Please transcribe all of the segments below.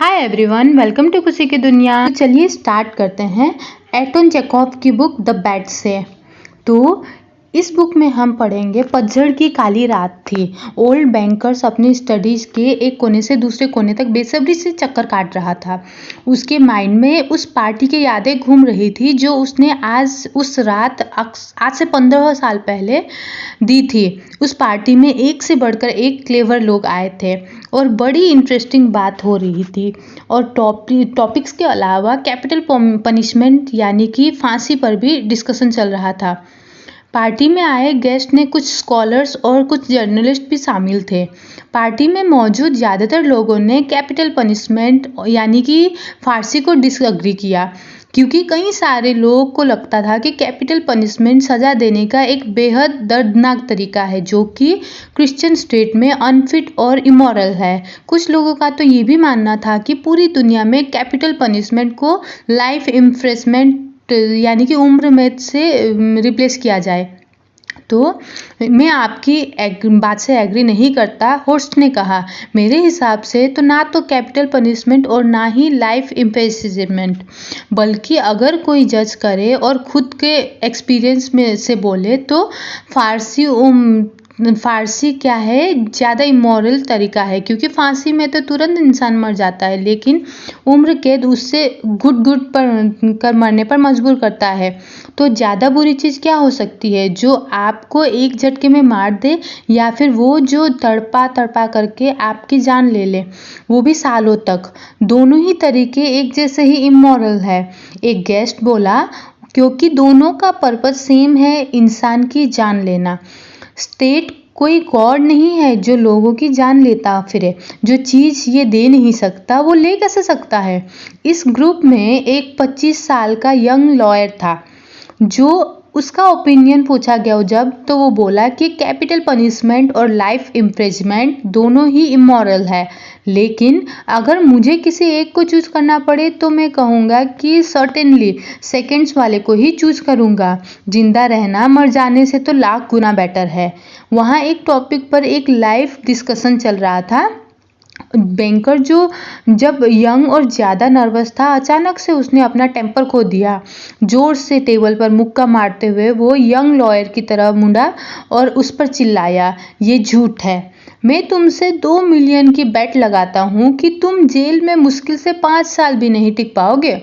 Hi everyone, welcome to खुशी की दुनिया। तो चलिए स्टार्ट करते हैं एंटोन चेखव की बुक द बैट से। तो इस बुक में हम पढ़ेंगे पतझड़ की काली रात थी। ओल्ड बैंकर्स अपनी स्टडीज के एक कोने से दूसरे कोने तक बेसब्री से चक्कर काट रहा था। उसके माइंड में उस पार्टी की यादें घूम रही थी जो उसने आज उस रात आज से 15 साल पहले दी थी। उस पार्टी में एक से बढ़कर एक क्लेवर लोग आए थे और बड़ी इंटरेस्टिंग बात हो रही थी। और टॉपिक्स के अलावा कैपिटल पनिशमेंट यानी कि फांसी पर भी डिस्कशन चल रहा था। पार्टी में आए गेस्ट ने कुछ स्कॉलर्स और कुछ जर्नलिस्ट भी शामिल थे। पार्टी में मौजूद ज़्यादातर लोगों ने कैपिटल पनिशमेंट यानी कि फांसी को डिसएग्री किया, क्योंकि कई सारे लोगों को लगता था कि कैपिटल पनिशमेंट सज़ा देने का एक बेहद दर्दनाक तरीका है जो कि क्रिश्चियन स्टेट में अनफिट और इमोरल है। कुछ लोगों का तो ये भी मानना था कि पूरी दुनिया में कैपिटल पनिशमेंट को लाइफ इम्प्रेसमेंट यानी कि उम्र कैद से रिप्लेस किया जाए। तो मैं आपकी बात से एग्री नहीं करता, होस्ट ने कहा। मेरे हिसाब से तो ना तो कैपिटल पनिशमेंट और ना ही लाइफ इम्प्रिजनमेंट, बल्कि अगर कोई जज करे और खुद के एक्सपीरियंस में से बोले तो फांसी क्या है, ज़्यादा इमोरल तरीका है, क्योंकि फांसी में तो तुरंत इंसान मर जाता है, लेकिन उम्र कैद उससे घुट घुट पर कर मरने पर मजबूर करता है। तो ज़्यादा बुरी चीज़ क्या हो सकती है, जो आपको एक झटके में मार दे, या फिर वो जो तड़पा तड़पा करके आपकी जान ले ले, वो भी सालों तक। दोनों ही तरीके एक जैसे ही इमोरल है, एक गेस्ट बोला, क्योंकि दोनों का पर्पस सेम है, इंसान की जान लेना। स्टेट कोई गॉड नहीं है जो लोगों की जान लेता फिरे। जो चीज़ ये दे नहीं सकता वो ले कैसे सकता है। इस ग्रुप में एक 25 साल का यंग लॉयर था। जो उसका ओपिनियन पूछा गया जब, तो वो बोला कि कैपिटल पनिशमेंट और लाइफ इम्प्रिजनमेंट दोनों ही इमोरल है, लेकिन अगर मुझे किसी एक को चूज करना पड़े तो मैं कहूँगा कि सर्टेनली सेकंड्स वाले को ही चूज करूँगा। जिंदा रहना मर जाने से तो लाख गुना बेटर है। वहाँ एक टॉपिक पर एक लाइव डिस्कशन चल रहा था। बैंकर जो जब यंग और ज़्यादा नर्वस था, अचानक से उसने अपना टेम्पर खो दिया। जोर से टेबल पर मुक्का मारते हुए वो यंग लॉयर की तरफ मुड़ा और उस पर चिल्लाया, ये झूठ है। मैं तुमसे 2 मिलियन की बेट लगाता हूँ कि तुम जेल में मुश्किल से 5 साल भी नहीं टिक पाओगे।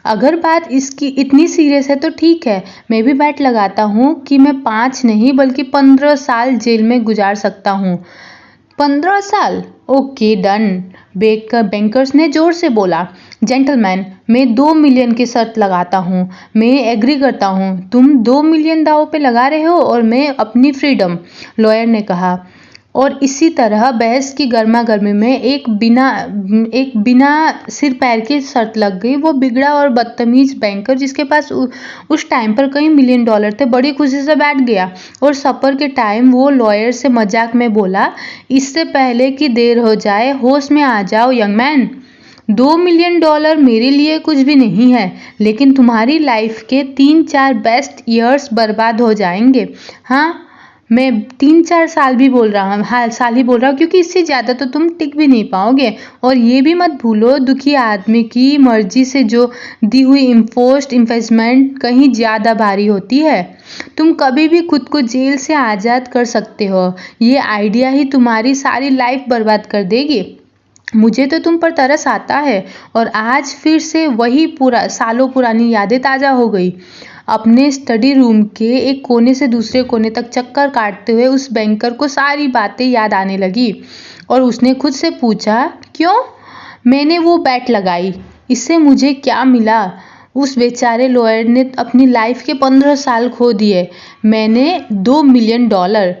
अगर बात इसकी इतनी सीरियस है तो ठीक है, मैं भी बेट लगाता हूँ कि मैं 5 नहीं बल्कि 15 साल जेल में गुजार सकता हूँ। 15 साल? ओके डन, बैंकर्स ने जोर से बोला। जेंटलमैन, मैं 2 मिलियन की शर्त लगाता हूँ। मैं एग्री करता हूँ। तुम 2 मिलियन दांव पे लगा रहे हो और मैं अपनी फ्रीडम, लॉयर ने कहा। और इसी तरह बहस की गर्मा गर्मी में एक बिना सिर पैर की शर्त लग गई। वो बिगड़ा और बदतमीज बैंकर, जिसके पास उस टाइम पर कई मिलियन डॉलर थे, बड़ी खुशी से बैठ गया। और सफर के टाइम वो लॉयर से मजाक में बोला, इससे पहले कि देर हो जाए होश में आ जाओ यंग मैन। 2 मिलियन डॉलर मेरे लिए कुछ भी नहीं है, लेकिन तुम्हारी लाइफ के 3-4 बेस्ट ईयर्स बर्बाद हो जाएंगे। हाँ, मैं 3-4 साल भी बोल रहा हूँ, हाँ साल ही बोल रहा हूँ, क्योंकि इससे ज़्यादा तो तुम टिक भी नहीं पाओगे। और ये भी मत भूलो, दुखी आदमी की मर्जी से जो दी हुई इम्पोज्ड इन्वेस्टमेंट कहीं ज़्यादा भारी होती है। तुम कभी भी खुद को जेल से आज़ाद कर सकते हो। ये आइडिया ही तुम्हारी सारी लाइफ बर्बाद कर देगी। मुझे तो तुम पर तरस आता है। और आज फिर से वही सालों पुरानी यादें ताज़ा हो गई। अपने स्टडी रूम के एक कोने से दूसरे कोने तक चक्कर काटते हुए उस बैंकर को सारी बातें याद आने लगी और उसने खुद से पूछा, क्यों मैंने वो बैट लगाई, इससे मुझे क्या मिला। उस बेचारे लॉयर ने अपनी लाइफ के 15 साल खो दिए, मैंने 2 मिलियन डॉलर।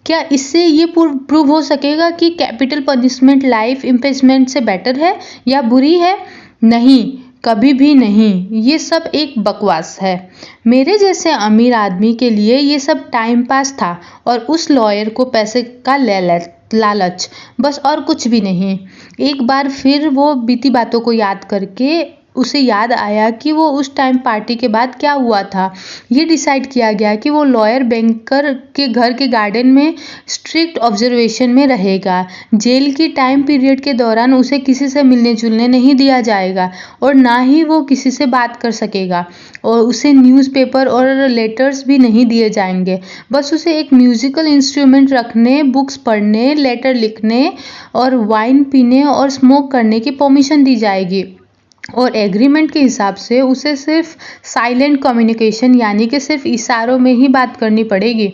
क्या इससे ये प्रूव हो सकेगा कि कैपिटल पनिशमेंट लाइफ इम्प्रिजनमेंट से बेटर है या बुरी है? नहीं, कभी भी नहीं। ये सब एक बकवास है। मेरे जैसे अमीर आदमी के लिए ये सब टाइम पास था और उस लॉयर को पैसे का लालच, बस और कुछ भी नहीं। एक बार फिर वो बीती बातों को याद करके उसे याद आया कि वो उस टाइम पार्टी के बाद क्या हुआ था। ये डिसाइड किया गया कि वो लॉयर बैंकर के घर के गार्डन में स्ट्रिक्ट ऑब्जर्वेशन में रहेगा। जेल की टाइम पीरियड के दौरान उसे किसी से मिलने जुलने नहीं दिया जाएगा और ना ही वो किसी से बात कर सकेगा और उसे न्यूज़पेपर और लेटर्स भी नहीं दिए जाएंगे। बस उसे एक म्यूजिकल इंस्ट्रूमेंट रखने, बुक्स पढ़ने, लेटर लिखने और वाइन पीने और स्मोक करने की परमिशन दी जाएगी। और एग्रीमेंट के हिसाब से उसे सिर्फ साइलेंट कम्युनिकेशन यानी कि सिर्फ इशारों में ही बात करनी पड़ेगी।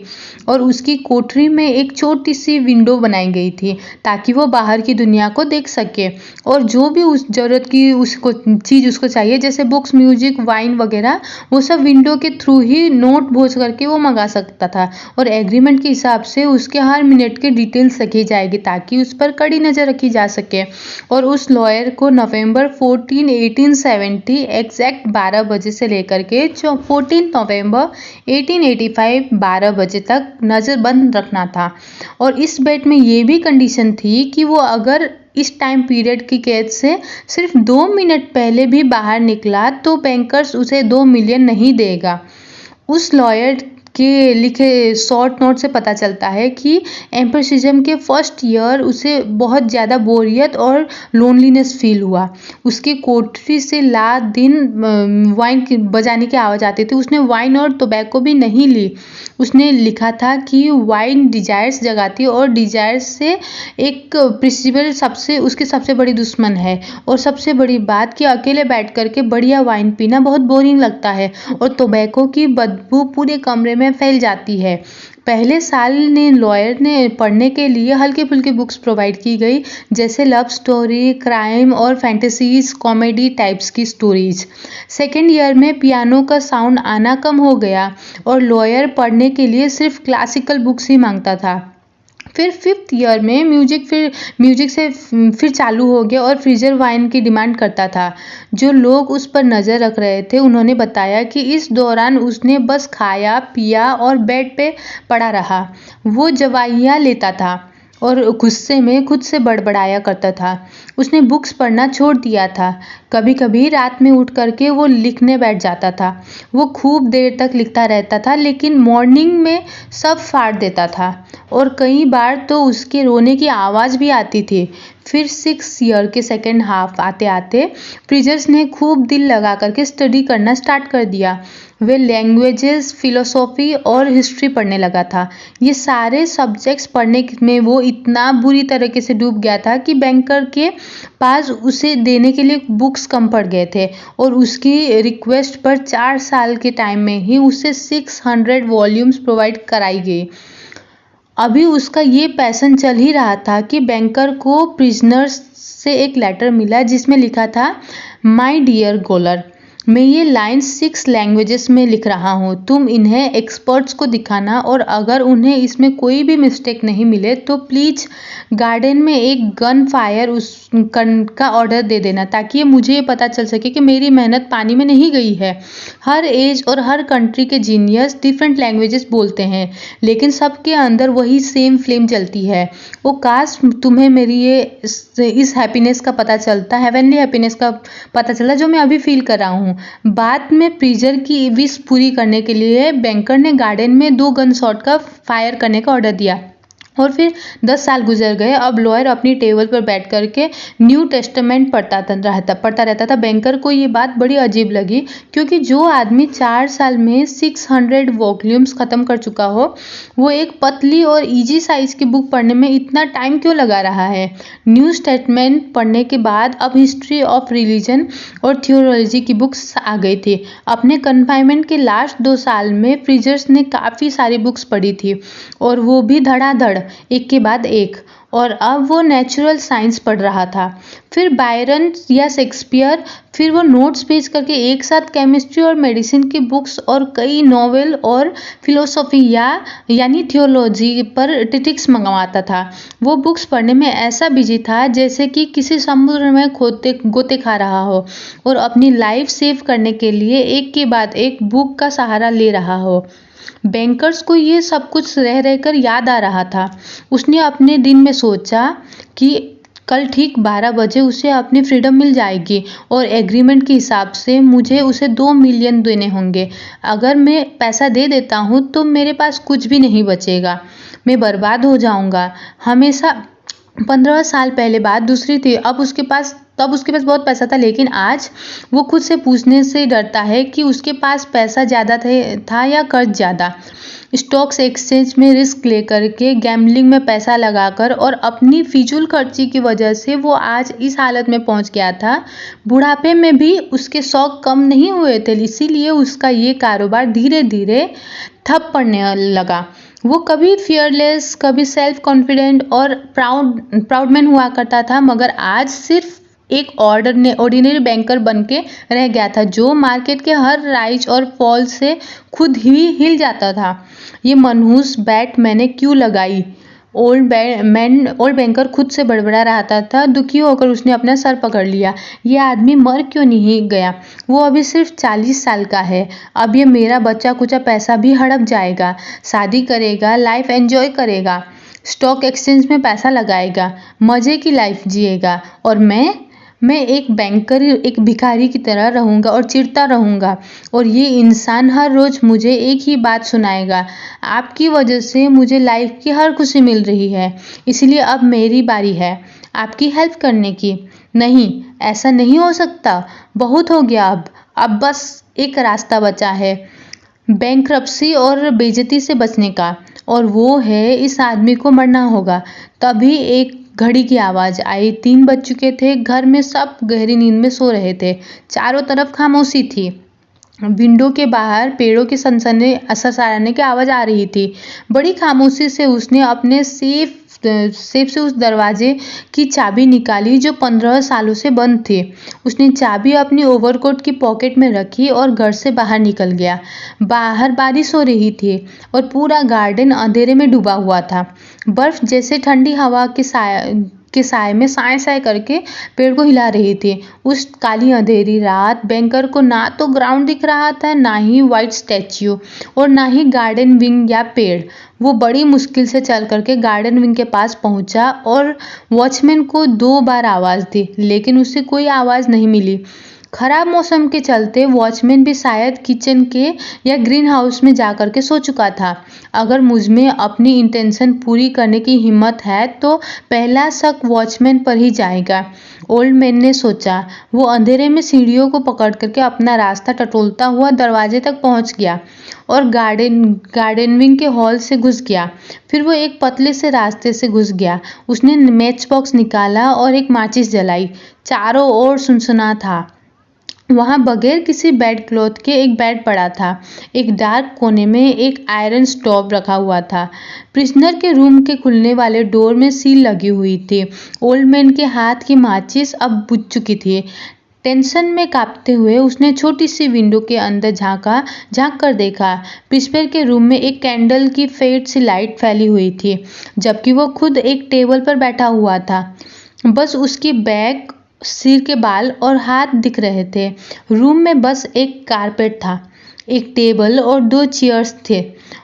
और उसकी कोठरी में एक छोटी सी विंडो बनाई गई थी ताकि वो बाहर की दुनिया को देख सके और जो भी उस ज़रूरत की उसको चीज़ उसको चाहिए जैसे बुक्स, म्यूजिक, वाइन वगैरह, वो सब विंडो के थ्रू ही नोट भेज करके वो मंगा सकता था। और एग्रीमेंट के हिसाब से उसके हर मिनट की डिटेल्स रखी जाएगी ताकि उस पर कड़ी नज़र रखी जा सके। और उस लॉयर को नवंबर 14, 1870 एग्जैक्ट 12 बजे से लेकर के 14 नवंबर 1885 12 बजे तक नज़रबंद रखना था। और इस बेट में ये भी कंडीशन थी कि वो अगर इस टाइम पीरियड की कैद से सिर्फ 2 मिनट पहले भी बाहर निकला तो बैंकर्स उसे 2 मिलियन नहीं देगा। उस लॉयर के लिखे शॉर्ट नोट से पता चलता है कि एम्पिरिसिज्म के फर्स्ट ईयर उसे बहुत ज़्यादा बोरियत और लोनलीनेस फील हुआ। उसकी कोठरी से रात दिन वाइन बजाने की आवाज़ आती थी। उसने वाइन और टोबैको भी नहीं ली। उसने लिखा था कि वाइन डिजायर्स जगाती है और डिजायर्स से एक प्रिंसिपल उसकी सबसे बड़ी दुश्मन है। और सबसे बड़ी बात कि अकेले बैठ करके बढ़िया वाइन पीना बहुत बोरिंग लगता है और टोबैको की बदबू पूरे कमरे में फैल जाती है। पहले साल ने लॉयर ने पढ़ने के लिए हल्के फुल्के बुक्स प्रोवाइड की गई जैसे लव स्टोरी, क्राइम और फैंटेसीज, कॉमेडी टाइप्स की स्टोरीज। सेकेंड ईयर में पियानो का साउंड आना कम हो गया और लॉयर पढ़ने के लिए सिर्फ क्लासिकल बुक्स ही मांगता था। फिर 5th ईयर में म्यूजिक से फिर चालू हो गया और फ्रीजर वाइन की डिमांड करता था। जो लोग उस पर नज़र रख रहे थे उन्होंने बताया कि इस दौरान उसने बस खाया, पिया और बेड पे पड़ा रहा। वो दवाइयाँ लेता था और गुस्से में खुद से बड़बड़ाया करता था। उसने बुक्स पढ़ना छोड़ दिया था। कभी कभी रात में उठ करके वो लिखने बैठ जाता था। वो खूब देर तक लिखता रहता था लेकिन मॉर्निंग में सब फाड़ देता था और कई बार तो उसके रोने की आवाज़ भी आती थी। फिर 6 ईयर के सेकेंड हाफ आते आते फ्रीजर्स ने खूब दिल लगा करके स्टडी करना स्टार्ट कर दिया। वे लैंग्वेजेस, फिलोसॉफी और हिस्ट्री पढ़ने लगा था। ये सारे सब्जेक्ट्स पढ़ने में वो इतना बुरी तरीके से डूब गया था कि बैंकर के पास उसे देने के लिए बुक्स कम पड़ गए थे और उसकी रिक्वेस्ट पर 4 साल के टाइम में ही उसे 600 वॉल्यूम्स प्रोवाइड कराई गई। अभी उसका ये पैशन चल ही रहा था कि बैंकर को प्रिजनर्स से एक लेटर मिला जिसमें लिखा था, माय डियर गोलर, मैं ये लाइन्स 6 लैंग्वेजेस में लिख रहा हूँ। तुम इन्हें एक्सपर्ट्स को दिखाना और अगर उन्हें इसमें कोई भी मिस्टेक नहीं मिले तो प्लीज़ गार्डन में एक गन फायर का ऑर्डर दे देना ताकि मुझे ये पता चल सके कि मेरी मेहनत पानी में नहीं गई है। हर एज और हर कंट्री के जीनियस डिफरेंट लैंग्वेजेस बोलते हैं लेकिन सबके अंदर वही सेम फ्लेम जलती है। वो काश तुम्हें मेरी इस हैप्पीनेस का पता चलता, हेवनली हैप्पीनेस का पता चला जो मैं अभी फील कर रहा हूँ। बाद में प्रीजर की विश पूरी करने के लिए बैंकर ने गार्डन में 2 गन शॉट का फायर करने का ऑर्डर दिया और फिर 10 साल गुजर गए। अब लॉयर अपनी टेबल पर बैठ करके न्यू टेस्टामेंट पढ़ता रहता था। बैंकर को ये बात बड़ी अजीब लगी क्योंकि जो आदमी 4 साल में 600 वॉल्यूम्स ख़त्म कर चुका हो वो एक पतली और इजी साइज की बुक पढ़ने में इतना टाइम क्यों लगा रहा है। न्यू टेस्टामेंट पढ़ने के बाद अब हिस्ट्री ऑफ रिलीजन और थियोलॉजी की बुक्स आ गई थी। अपने कन्फाइनमेंट के लास्ट 2 साल में फ्रीजर्स ने काफ़ी सारी बुक्स पढ़ी थी और वो भी धड़ाधड़, एक के बाद एक। और अब वो नेचुरल साइंस पढ़ रहा था, फिर बायरन या शेक्सपियर, फिर वो नोट्स भेज करके एक साथ केमिस्ट्री और मेडिसिन की बुक्स और कई नॉवेल और फिलोसॉफी यानी थियोलॉजी पर टिटिक्स मंगवाता था। वो बुक्स पढ़ने में ऐसा बिजी था जैसे कि किसी समुद्र में गोते खा रहा हो और अपनी लाइफ सेव करने के लिए एक के बाद एक बुक का सहारा ले रहा हो। बैंकर्स को ये सब कुछ रह रहकर याद आ रहा था। उसने अपने दिन में सोचा कि कल ठीक 12 बजे उसे अपनी फ्रीडम मिल जाएगी और एग्रीमेंट के हिसाब से मुझे उसे 2 मिलियन देने होंगे। अगर मैं पैसा दे देता हूँ तो मेरे पास कुछ भी नहीं बचेगा, मैं बर्बाद हो जाऊँगा। हमेशा 15 साल पहले बात दूसरी थी। तब उसके पास बहुत पैसा था, लेकिन आज वो खुद से पूछने से डरता है कि उसके पास पैसा ज़्यादा था या कर्ज ज़्यादा। स्टॉक्स एक्सचेंज में रिस्क लेकर के, गैम्बलिंग में पैसा लगाकर और अपनी फिजूल खर्ची की वजह से वो आज इस हालत में पहुंच गया था। बुढ़ापे में भी उसके शौक कम नहीं हुए थे, इसीलिए उसका ये कारोबार धीरे धीरे ठप पड़ने लगा। वो कभी फियरलेस, कभी सेल्फ कॉन्फिडेंट और प्राउड मैन हुआ करता था, मगर आज सिर्फ एक ऑर्डिनरी बैंकर बन के रह गया था, जो मार्केट के हर राइज और फॉल से खुद ही हिल जाता था। ये मनहूस बैट मैंने क्यों लगाई? ओल्ड बैंकर खुद से बड़बड़ा रहा था। दुखी होकर उसने अपना सर पकड़ लिया। ये आदमी मर क्यों नहीं गया? वो अभी सिर्फ 40 साल का है। अब ये मेरा बच्चा कुचा पैसा भी हड़प जाएगा, शादी करेगा, लाइफ एंजॉय करेगा, स्टॉक एक्सचेंज में पैसा लगाएगा, मजे की लाइफ जिएगा, और मैं एक भिखारी की तरह रहूँगा और चिढ़ता रहूँगा। और ये इंसान हर रोज़ मुझे एक ही बात सुनाएगा, आपकी वजह से मुझे लाइफ की हर खुशी मिल रही है, इसलिए अब मेरी बारी है आपकी हेल्प करने की। नहीं, ऐसा नहीं हो सकता, बहुत हो गया अब बस एक रास्ता बचा है बैंक्रप्सी और बेइज्जती से बचने का, और वो है इस आदमी को मरना होगा। तभी एक घड़ी की आवाज़ आई। 3 बज चुके थे। घर में सब गहरी नींद में सो रहे थे। चारों तरफ खामोशी थी। विंडो के बाहर पेड़ों के सनसनाने की आवाज़ आ रही थी। बड़ी खामोशी से उसने अपने सेफ से उस दरवाजे की चाबी निकाली जो 15 सालों से बंद थी। उसने चाबी अपनी ओवरकोट की पॉकेट में रखी और घर से बाहर निकल गया। बाहर बारिश हो रही थी और पूरा गार्डन अंधेरे में डूबा हुआ था। बर्फ जैसे ठंडी हवा के साए में साए करके पेड़ को हिला रही थी। उस काली अंधेरी रात बैंकर को ना तो ग्राउंड दिख रहा था, ना ही व्हाइट स्टैच्यू, और ना ही गार्डन विंग या पेड़। वो बड़ी मुश्किल से चल करके गार्डन विंग के पास पहुंचा और वॉचमैन को 2 बार आवाज़ दी, लेकिन उससे कोई आवाज़ नहीं मिली। खराब मौसम के चलते वॉचमैन भी शायद किचन के या ग्रीन हाउस में जाकर के सो चुका था। अगर मुझ में अपनी इंटेंशन पूरी करने की हिम्मत है तो पहला शक वॉचमैन पर ही जाएगा, ओल्ड मैन ने सोचा। वो अंधेरे में सीढ़ियों को पकड़ करके अपना रास्ता टटोलता हुआ दरवाजे तक पहुंच गया और गार्डनिंग के हॉल से घुस गया। फिर वो एक पतले से रास्ते से घुस गया। उसने मैच बॉक्स निकाला और एक माचिस जलाई। चारों ओर सुनसना था। वहाँ बगैर किसी बेड क्लॉथ के एक बेड पड़ा था। एक डार्क कोने में एक आयरन स्टोव रखा हुआ था। प्रिजनर के रूम के खुलने वाले डोर में सील लगी हुई थी। ओल्ड मैन के हाथ की माचिस अब बुझ चुकी थी। टेंशन में कांपते हुए उसने छोटी सी विंडो के अंदर झांक कर देखा। प्रिजनर के रूम में एक कैंडल की फेड सी लाइट फैली हुई थी, जबकि वो खुद एक टेबल पर बैठा हुआ था। बस उसकी बैग, सिर के बाल और हाथ दिख रहे थे। रूम में बस एक कारपेट था, एक टेबल और 2 चेयर्स थे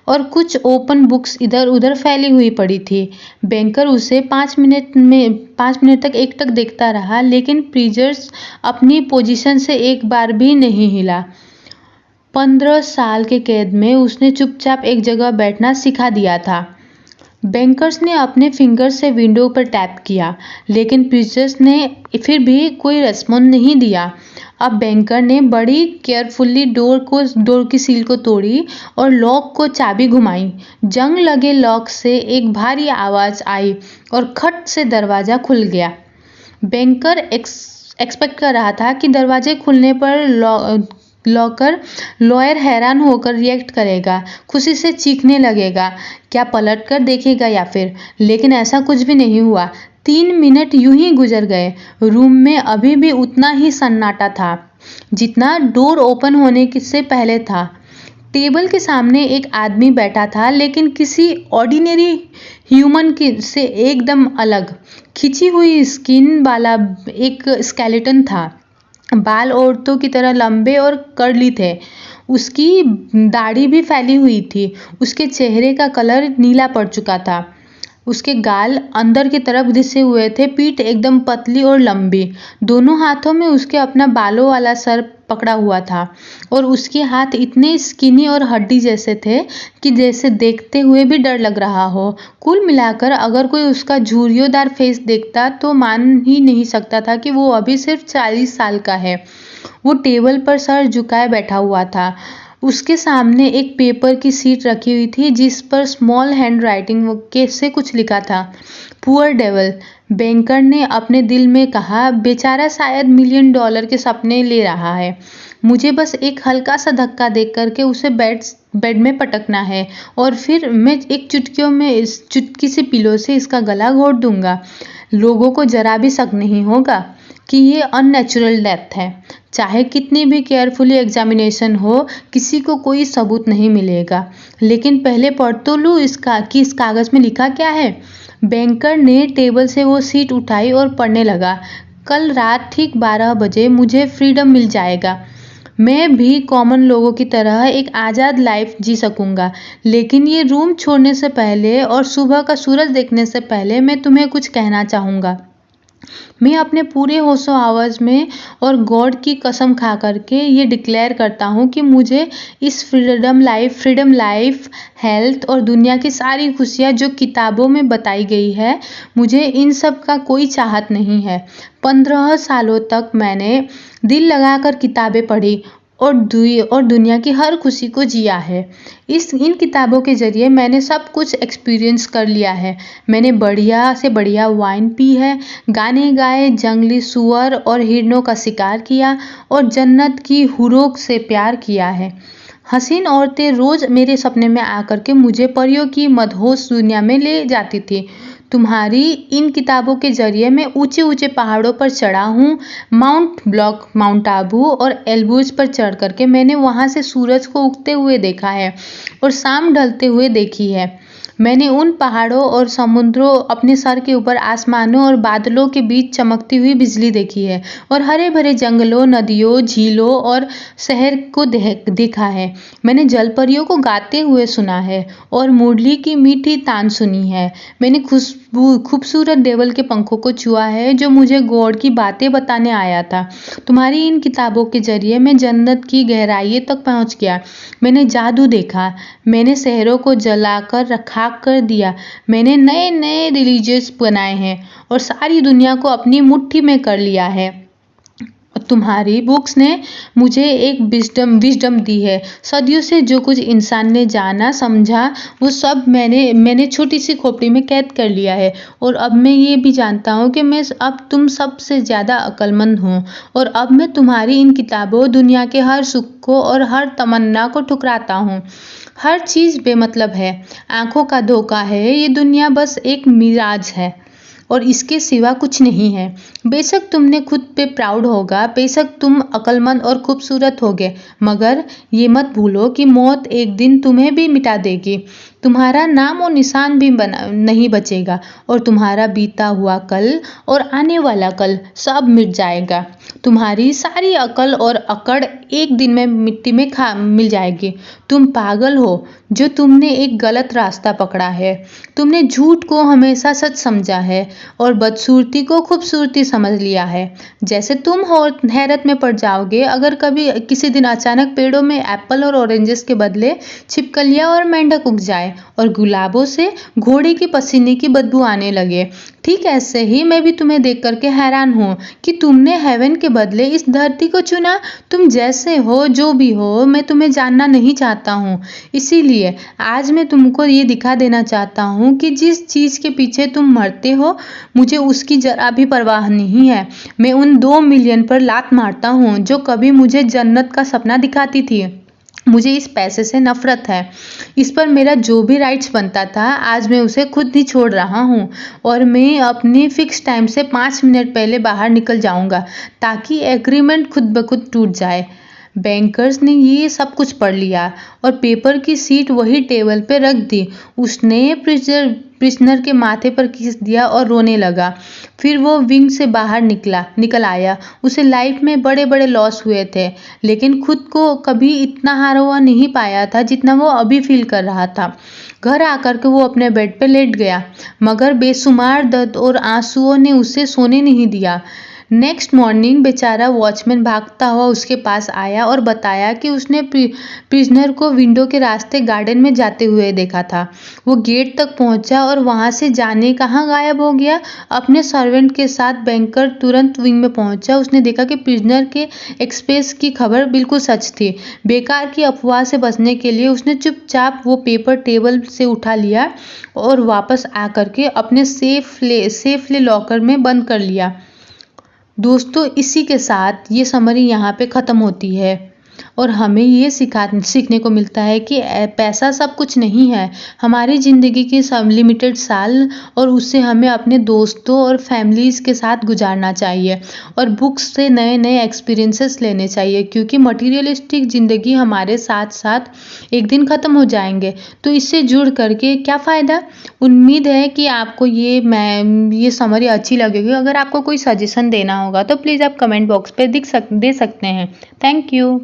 और कुछ ओपन बुक्स इधर उधर फैली हुई पड़ी थी। बैंकर उसे 5 मिनट तक एकटक देखता रहा, लेकिन प्रिजनर अपनी पोजीशन से एक बार भी नहीं हिला। 15 साल के कैद में उसने चुपचाप एक जगह बैठना सिखा दिया था। बैंकर्स ने अपने फिंगर से विंडो पर टैप किया, लेकिन प्रिजनर ने फिर भी कोई रिस्पॉन्स नहीं दिया। अब बैंकर ने बड़ी केयरफुली डोर की सील को तोड़ी और लॉक को चाबी घुमाई। जंग लगे लॉक से एक भारी आवाज़ आई और खट से दरवाज़ा खुल गया। बैंकर एक्सपेक्ट कर रहा था कि दरवाजे खुलने पर लॉयर हैरान होकर रिएक्ट करेगा, खुशी से चीखने लगेगा, क्या पलटकर देखेगा या फिर, लेकिन ऐसा कुछ भी नहीं हुआ। 3 मिनट यूं ही गुजर गए। रूम में अभी भी उतना ही सन्नाटा था जितना डोर ओपन होने से पहले था। टेबल के सामने एक आदमी बैठा था, लेकिन किसी ऑर्डिनरी ह्यूमन से एकदम अलग। खिंची हुई स्किन वाला एक स्केलेटन था। बाल औरतों की तरह लंबे और कर्ली थे। उसकी दाढ़ी भी फैली हुई थी। उसके चेहरे का कलर नीला पड़ चुका था। उसके गाल अंदर की तरफ घिसे हुए थे, पीठ एकदम पतली और लंबी। दोनों हाथों में उसके अपना बालों वाला सर पकड़ा हुआ था और उसके हाथ इतने स्किनी और हड्डी जैसे थे कि जैसे देखते हुए भी डर लग रहा हो। कुल मिलाकर अगर कोई उसका झुर्रियोंदार फेस देखता तो मान ही नहीं सकता था कि वो अभी सिर्फ 40 साल का है। वो टेबल पर सर झुकाए बैठा हुआ था। उसके सामने एक पेपर की शीट रखी हुई थी जिस पर स्मॉल हैंड राइटिंग से कुछ लिखा था, पुअर डेविल। बैंकर ने अपने दिल में कहा, बेचारा शायद $1 मिलियन के सपने ले रहा है। मुझे बस एक हल्का सा धक्का दे करके उसे बेड में पटकना है और फिर मैं एक चुटकी सी पिलो से इसका गला घोट दूंगा। लोगों को जरा भी शक नहीं होगा कि ये अननेचुरल डेथ है। चाहे कितनी भी केयरफुली एग्जामिनेशन हो, किसी को कोई सबूत नहीं मिलेगा। लेकिन पहले पढ़ तो लूँ इस कागज़ में लिखा क्या है। बैंकर ने टेबल से वो सीट उठाई और पढ़ने लगा। कल रात ठीक 12 बजे मुझे फ्रीडम मिल जाएगा। मैं भी कॉमन लोगों की तरह एक आज़ाद लाइफ जी सकूंगा। लेकिन ये रूम छोड़ने से पहले और सुबह का सूरज देखने से पहले मैं तुम्हें कुछ कहना चाहूँगा। मैं अपने पूरे होशो आवाज़ में और गॉड की कसम खा करके ये डिक्लेयर करता हूँ कि मुझे इस फ्रीडम लाइफ, हेल्थ और दुनिया की सारी खुशियाँ जो किताबों में बताई गई है, मुझे इन सब का कोई चाहत नहीं है। 15 सालों तक मैंने दिल लगाकर किताबें पढ़ी और दुनिया की हर खुशी को जिया है। इन किताबों के ज़रिए मैंने सब कुछ एक्सपीरियंस कर लिया है। मैंने बढ़िया से बढ़िया वाइन पी है, गाने गाए, जंगली सूअर और हिरणों का शिकार किया और जन्नत की हुरों से प्यार किया है। हसीन औरतें रोज़ मेरे सपने में आकर के मुझे परियों की मदहोश दुनिया में ले जाती थी। तुम्हारी इन किताबों के ज़रिए मैं ऊंचे ऊंचे पहाड़ों पर चढ़ा हूँ। माउंट आबू और एल्ब्रूज पर चढ़ करके मैंने वहाँ से सूरज को उगते हुए देखा है और शाम ढलते हुए देखी है। मैंने उन पहाड़ों और समुद्रों, अपने सर के ऊपर आसमानों और बादलों के बीच चमकती हुई बिजली देखी है और हरे भरे जंगलों, नदियों, झीलों और शहर को देखा है। मैंने जलपरियों को गाते हुए सुना है और मुरली की मीठी तान सुनी है। मैंने खूबसूरत डेविल के पंखों को छुआ है जो मुझे गॉड की बातें बताने आया था। तुम्हारी इन किताबों के जरिए मैं जन्नत की गहराई तक पहुंच गया। मैंने जादू देखा, मैंने शहरों को जलाकर खाक कर दिया, मैंने नए नए रिलीजियस बनाए हैं और सारी दुनिया को अपनी मुट्ठी में कर लिया है। तुम्हारी बुक्स ने मुझे एक विजडम दी है। सदियों से जो कुछ इंसान ने जाना समझा वो सब मैंने छोटी सी खोपड़ी में कैद कर लिया है और अब मैं ये भी जानता हूँ कि मैं अब तुम सबसे ज़्यादा अक्लमंद हूँ और अब मैं तुम्हारी इन किताबों, दुनिया के हर सुख को और हर तमन्ना को ठुकराता हूँ। हर चीज़ बेमतलब है, आंखों का धोखा है, ये दुनिया बस एक मिराज है और इसके सिवा कुछ नहीं है। बेशक तुमने खुद पे प्राउड होगा, बेशक तुम अक्लमंद और खूबसूरत होगे, मगर ये मत भूलो कि मौत एक दिन तुम्हें भी मिटा देगी। तुम्हारा नाम और निशान भी नहीं बचेगा और तुम्हारा बीता हुआ कल और आने वाला कल सब मिट जाएगा। तुम्हारी सारी अकल और अकड़ एक दिन में मिट्टी में मिल जाएगी। तुम पागल हो जो तुमने एक गलत रास्ता पकड़ा है। तुमने झूठ को हमेशा सच समझा है और बदसूरती को खूबसूरती समझ लिया है। जैसे तुम हैरत में पड़ जाओगे अगर कभी किसी दिन अचानक पेड़ों में एप्पल और ऑरेंजेस के बदले छिपकलियां और मेंढक उग जाए और गुलाबों से घोड़े की पसीने की बदबू आने लगे। ठीक ऐसे ही मैं भी तुम्हें देख करके हैरान हूँ कि तुमने हेवन के बदले इस धरती को चुना। तुम जैसे हो, जो भी हो, मैं तुम्हें जानना नहीं चाहता हूँ। इसीलिए आज मैं तुमको ये दिखा देना चाहता हूँ कि जिस चीज़ के पीछे तुम मरते हो मुझे उसकी जरा भी परवाह नहीं है। मैं उन 2 मिलियन पर लात मारता हूँ जो कभी मुझे जन्नत का सपना दिखाती थी। मुझे इस पैसे से नफरत है। इस पर मेरा जो भी राइट्स बनता था आज मैं उसे खुद ही छोड़ रहा हूँ और मैं अपने फिक्स टाइम से 5 मिनट पहले बाहर निकल जाऊँगा ताकि एग्रीमेंट खुद ब खुद टूट जाए। बैंकर्स ने ये सब कुछ पढ़ लिया और पेपर की सीट वही टेबल पे रख दी। उसने प्रिजनर के माथे पर किस दिया और रोने लगा। फिर वो विंग से बाहर निकल आया। उसे लाइफ में बड़े बड़े लॉस हुए थे लेकिन खुद को कभी इतना हारा हुआ नहीं पाया था जितना वो अभी फील कर रहा था। घर आकर के वो अपने बेड पे लेट गया, मगर बेशुमार दर्द और आंसुओं ने उसे सोने नहीं दिया। नेक्स्ट मॉर्निंग बेचारा वॉचमैन भागता हुआ उसके पास आया और बताया कि उसने प्रिजनर को विंडो के रास्ते गार्डन में जाते हुए देखा था। वो गेट तक पहुंचा और वहां से जाने कहाँ गायब हो गया। अपने सर्वेंट के साथ बैंकर तुरंत विंग में पहुंचा। उसने देखा कि प्रिजनर के एक्सप्रेस की खबर बिल्कुल सच थी। बेकार की अफवाह से बचने के लिए उसने चुपचाप वो पेपर टेबल से उठा लिया और वापस आकर के अपने सेफली लॉकर में बंद कर लिया। दोस्तों, इसी के साथ ये समरी यहाँ पे ख़त्म होती है और हमें ये सीखने को मिलता है कि पैसा सब कुछ नहीं है। हमारी ज़िंदगी के सब लिमिटेड साल और उससे हमें अपने दोस्तों और फैमिलीज़ के साथ गुजारना चाहिए और बुक्स से नए नए एक्सपीरियंसेस लेने चाहिए, क्योंकि मटीरियलिस्टिक ज़िंदगी हमारे साथ साथ एक दिन ख़त्म हो जाएंगे। तो इससे जुड़ करके क्या फ़ायदा। उम्मीद है कि आपको ये समरी अच्छी लगेगी। अगर आपको कोई सजेशन देना होगा तो प्लीज़ आप कमेंट बॉक्स पे दे सकते हैं। Thank you.